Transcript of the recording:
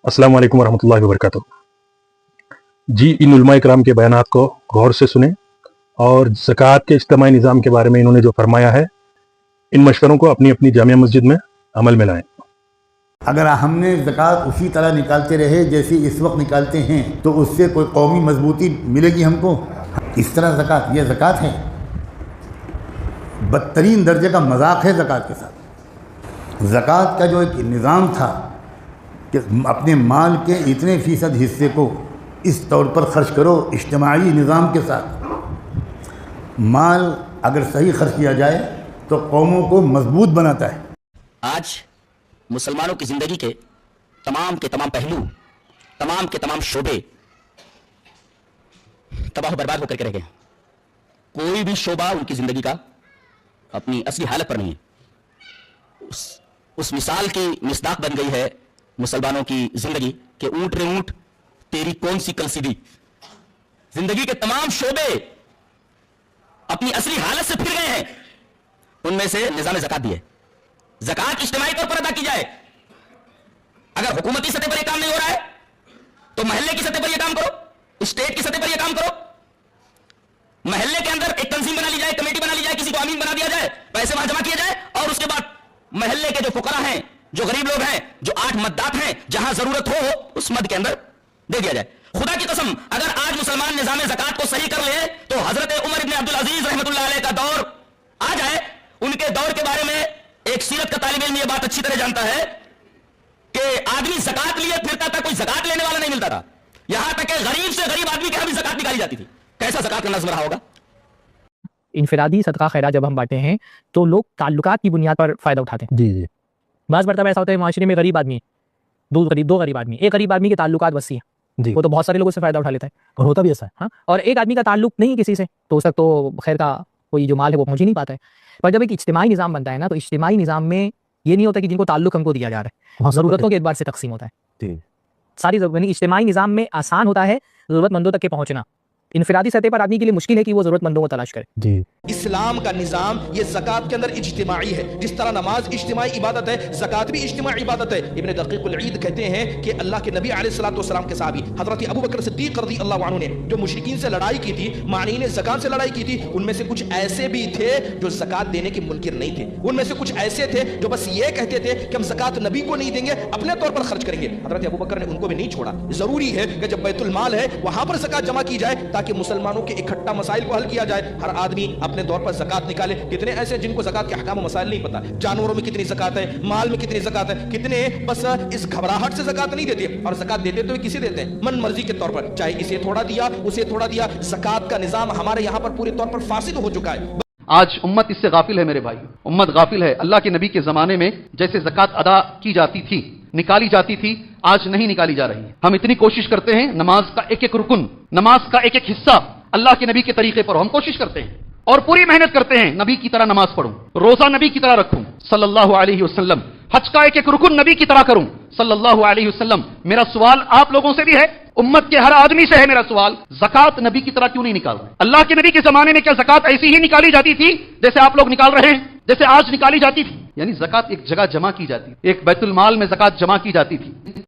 अस्सलाम वालेकुम वरहमतुल्लाहि वबरकातुहू। जी, इन उलमा इकराम के बयानात को गौर से सुने और ज़कात के इज्तिमाई निज़ाम के बारे में इन्होंने जो फरमाया है, इन मशवरों को अपनी अपनी जामिया मस्जिद में अमल में लाएं। अगर हमने ज़कात उसी तरह निकालते रहे जैसे इस वक्त निकालते हैं तो उससे कोई कौमी मजबूती मिलेगी हमको? इस तरह ज़कात, ये ज़कात है, बदतरीन दर्जे का मजाक है ज़कात के साथ। ज़कात का जो एक निज़ाम था कि अपने माल के इतने फ़ीसद हिस्से को इस तौर पर खर्च करो, इज्तिमाई निज़ाम के साथ माल अगर सही खर्च किया जाए तो कौमों को मजबूत बनाता है। आज मुसलमानों की ज़िंदगी के तमाम पहलू, तमाम के तमाम शोबे तबाह बर्बाद होकर के रह गए। कोई भी शोबा उनकी ज़िंदगी का अपनी असली हालत पर नहीं है। उस मिसाल की मिसदाक बन गई है मुसलमानों की ज़िंदगी के ऊंट रे ऊंट तेरी कौन सी कलसीदी। ज़िंदगी के तमाम शोबे अपनी असली हालत से फिर गए हैं। उनमें से निज़ाम ज़कात भी है। ज़कात इज्तिमाई तौर पर अदा की जाए। अगर हुकूमती सतह पर यह काम नहीं हो रहा है तो महल्ले की सतह पर यह काम करो, स्टेट की सतह पर यह काम करो। महल्ले के अंदर एक तंजीम बना ली जाए, कमेटी बना ली जाए, किसी को अमीन बना दिया जाए, पैसे वहां जमा किए जाए और उसके बाद महल्ले के जो फुकरा हैं, जो गरीब लोग हैं, जो 8 मददात हैं, जहां जरूरत हो उस मद के अंदर दे दिया जाए। खुदा की कसम, अगर आज मुसलमान निजाम ज़कात को सही कर ले तो हजरत उमर इब्न अब्दुल अजीज रहमतुल्लाह अलैह का दौर आ जाए। उनके दौर के बारे में एक सीरत का तालिब इल्म यह बात अच्छी तरह जानता है कि आदमी ज़कात लिए फिरता था, कोई ज़कात लेने वाला नहीं मिलता था। यहां तक कि गरीब से गरीब आदमी के यहां भी ज़कात निकाली जाती थी। कैसा ज़कात का नज़्म रहा होगा। इनफरादी सदका खैरात जब हम बांटते हैं तो लोग ताल्लुकात की बुनियाद पर फ़ायदा उठाते हैं। जी। बाज़ मरतबा ऐसा होता है माशरे में गरीब आदमी है, दो गरीब आदमी, एक गरीब आदमी के ताल्लुकात वसी हैं, वो तो बहुत सारे लोगों से फ़ायदा उठा लेता है और होता भी ऐसा है। हाँ, और एक आदमी का ताल्लुक नहीं किसी से तो उस तक तो खैर का कोई जो माल है वो पहुँच ही नहीं पाता है। पर जब एक इज्तिमाई निज़ाम बनता है ना, तो इज्तिमाई निज़ाम में ये नहीं होता कि जिनको ताल्लुक हमको दिया जा रहा है, ज़रूरतों के एतबार से तकसीम होता है। सारी इज्तिमाई निज़ाम में आसान होता है ज़रूरतमंदों तक के पहुँचना। इनफरादी सतह पर आदमी के लिए मुश्किल है कि वो ज़रूरतमंदों को तलाश करे। जी। इस्लाम का निज़ाम ये ज़कात के अंदर इज्तिमाई है। जिस तरह नमाज इज्तिमाई इबादत है, ज़कात भी इज्तिमाई इबादत है। इब्न दक़ीक़ुल ईद कहते हैं कि अल्लाह के नबी अलैहिस्सलातु वस्सलाम के साहबी हज़रत अबू बकर सिद्दीक़ रज़ियल्लाहु अन्हु ने जो मुशरिकीन से लड़ाई की थी, मानी ने ज़कात से लड़ाई की थी, उनमें से कुछ ऐसे भी थे जो ज़कात देने के मुनकिर नहीं थे। उनमें से कुछ ऐसे थे जो बस ये कहते थे कि हम ज़कात नबी को नहीं देंगे, अपने तौर पर खर्च करेंगे। हज़रत अबू बकर ने उनको भी नहीं छोड़ा। ज़रूरी है कि जब बैतुल माल है वहां पर ज़कात जमा की जाए ताकि मुसलमानों के इकट्ठा मसाइल को हल किया जाए। हर आदमी अपने दौर पर ज़कात निकाले। कितने ऐसे जिनको ज़कात के अहकाम मसाइल नहीं पता, जानवरों में कितनी ज़कात है, माल में कितनी ज़कात है, कितने बस इस घबराहट से ज़कात नहीं देते, और ज़कात देते तो किसे देते हैं, मन मर्जी के तौर पर, चाहे इसे थोड़ा दिया उसे थोड़ा दिया। ज़कात का निज़ाम हमारे यहाँ पर पूरे तौर पर फासिद हो चुका है। आज उम्मत इससे गाफिल है मेरे भाई, उम्मत गाफिल है। अल्लाह के नबी के ज़माने में जैसे ज़कात अदा की जाती थी, निकाली जाती थी, आज नहीं निकाली जा रही है। हम इतनी कोशिश करते हैं नमाज का एक एक रुकन, नमाज का एक एक हिस्सा अल्लाह के नबी के तरीके पर हम कोशिश करते हैं और पूरी मेहनत करते हैं नबी की तरह नमाज पढ़ूं, रोजा नबी की तरह रखूं सल्लल्लाहु अलैहि वसल्लम, हज का एक एक रुकन नबी की तरह करूं सल्लल्लाहु अलैहि वसल्लम। मेरा सवाल आप लोगों से भी है, उम्मत के हर आदमी से है मेरा सवाल, ज़कात नबी की तरह क्यों नहीं निकाल रहे? अल्लाह के नबी के जमाने में क्या ज़कात ऐसी ही निकाली जाती थी जैसे आप लोग निकाल रहे हैं, जैसे आज निकाली जाती थी? यानी ज़कात एक जगह जमा की जाती, एक बैतुल माल में ज़कात जमा की जाती थी।